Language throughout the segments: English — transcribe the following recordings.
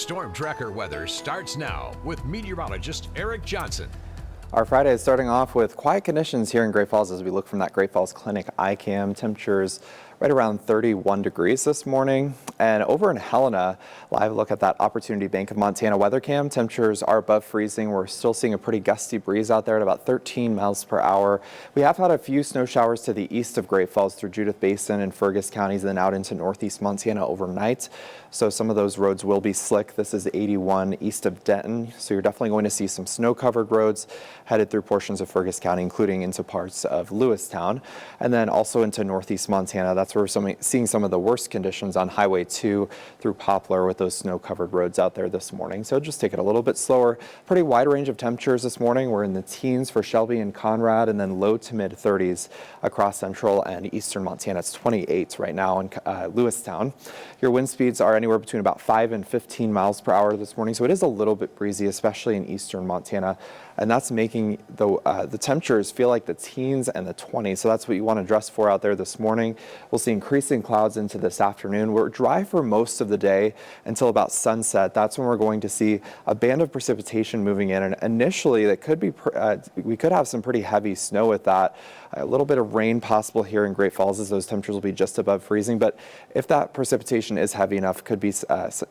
Storm Tracker weather starts now with meteorologist Eric Johnson. Our Friday is starting off with quiet conditions here in Great Falls as we look from that Great Falls Clinic iCam. Temperatures right around 31 degrees this morning. And over in Helena, live look at that Opportunity Bank of Montana weather cam. Temperatures are above freezing. We're still seeing a pretty gusty breeze out there at about 13 miles per hour. We have had a few snow showers to the east of Great Falls through Judith Basin and Fergus counties, then out into northeast Montana overnight. So some of those roads will be slick. This is 81 east of Denton. So you're definitely going to see some snow-covered roads headed through portions of Fergus County, including into parts of Lewistown, and then also into northeast Montana. That's where we're seeing some of the worst conditions on Highway 2 through Poplar with those snow-covered roads out there this morning. So just take it a little bit slower. Pretty wide range of temperatures this morning. We're in the teens for Shelby and Conrad, and then low to mid 30s across central and eastern Montana. It's 28 right now in Lewistown. Your wind speeds are anywhere between about 5 and 15 miles per hour this morning, so it is a little bit breezy, especially in eastern Montana, and that's making the temperatures feel like the teens and the 20s. So that's what you want to dress for out there this morning. We'll see increasing clouds into this afternoon. We're dry for most of the day until about sunset. That's when we're going to see a band of precipitation moving in, and initially that could be we could have some pretty heavy snow with that. A little bit of rain possible here in Great Falls as those temperatures will be just above freezing, but if that precipitation is heavy enough, could be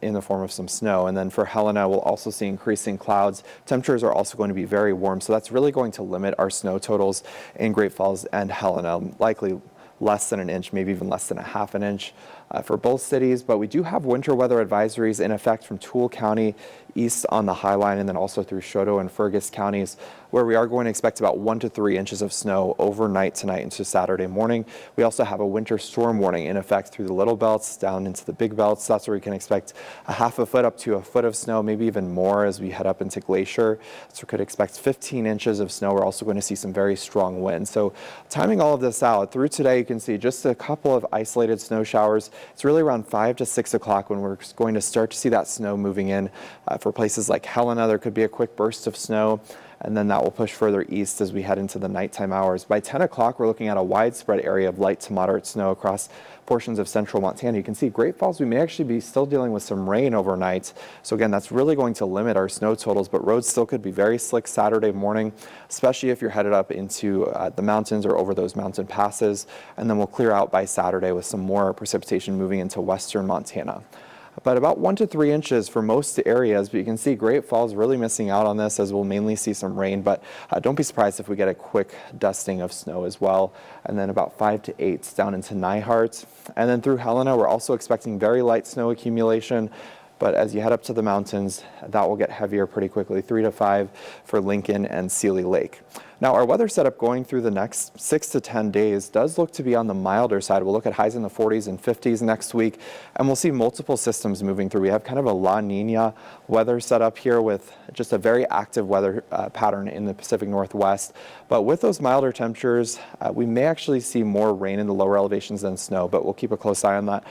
in the form of some snow. And then for Helena, we'll also see increasing clouds. Temperatures are also going to be very warm, so that's really going to limit our snow totals in Great Falls and Helena, likely less than an inch, maybe even less than a half an inch for both cities. But we do have winter weather advisories in effect from Toole County east on the High Line, and then also through Choteau and Fergus counties, where we are going to expect about 1 to 3 inches of snow overnight tonight into Saturday morning. We also have a winter storm warning in effect through the Little Belts down into the Big Belts. That's where we can expect a half a foot up to a foot of snow, maybe even more as we head up into Glacier. So we could expect 15 inches of snow. We're also going to see some very strong winds. So timing all of this out, through today you can see just a couple of isolated snow showers. It's really around 5 to 6 o'clock when we're going to start to see that snow moving in. For places like Helena, there could be a quick burst of snow, and then that will push further east as we head into the nighttime hours. By 10 o'clock, we're looking at a widespread area of light to moderate snow across portions of central Montana. You can see Great Falls, we may actually be still dealing with some rain overnight. So again, that's really going to limit our snow totals, but roads still could be very slick Saturday morning, especially if you're headed up into the mountains or over those mountain passes. And then we'll clear out by Saturday with some more precipitation moving into western Montana. But about 1 to 3 inches for most areas, but you can see Great Falls really missing out on this as we'll mainly see some rain, but don't be surprised if we get a quick dusting of snow as well. And then about 5 to 8 down into Nyhart. And then through Helena, we're also expecting very light snow accumulation. But as you head up to the mountains, that will get heavier pretty quickly, 3 to 5 for Lincoln and Seeley Lake. Now, our weather setup going through the next 6 to 10 days does look to be on the milder side. We'll look at highs in the 40s and 50s next week, and we'll see multiple systems moving through. We have kind of a La Nina weather setup here with just a very active weather pattern in the Pacific Northwest. But with those milder temperatures, we may actually see more rain in the lower elevations than snow, but we'll keep a close eye on that.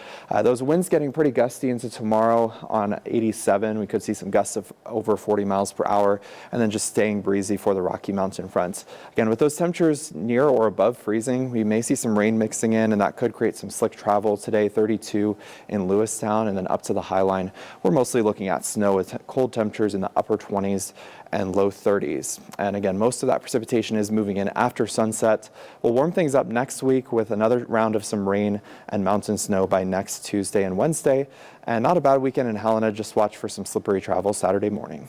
Those winds getting pretty gusty into tomorrow on 87. We could see some gusts of over 40 miles per hour, and then just staying breezy for the Rocky Mountain fronts. Again, with those temperatures near or above freezing, we may see some rain mixing in, and that could create some slick travel today. 32 in Lewistown, and then up to the High Line, we're mostly looking at snow with cold temperatures in the upper 20s and low 30s. And again, most of that precipitation is moving in after sunset. We'll warm things up next week with another round of some rain and mountain snow by next Tuesday and Wednesday. And not a bad weekend in Helena. Just watch for some slippery travel Saturday morning.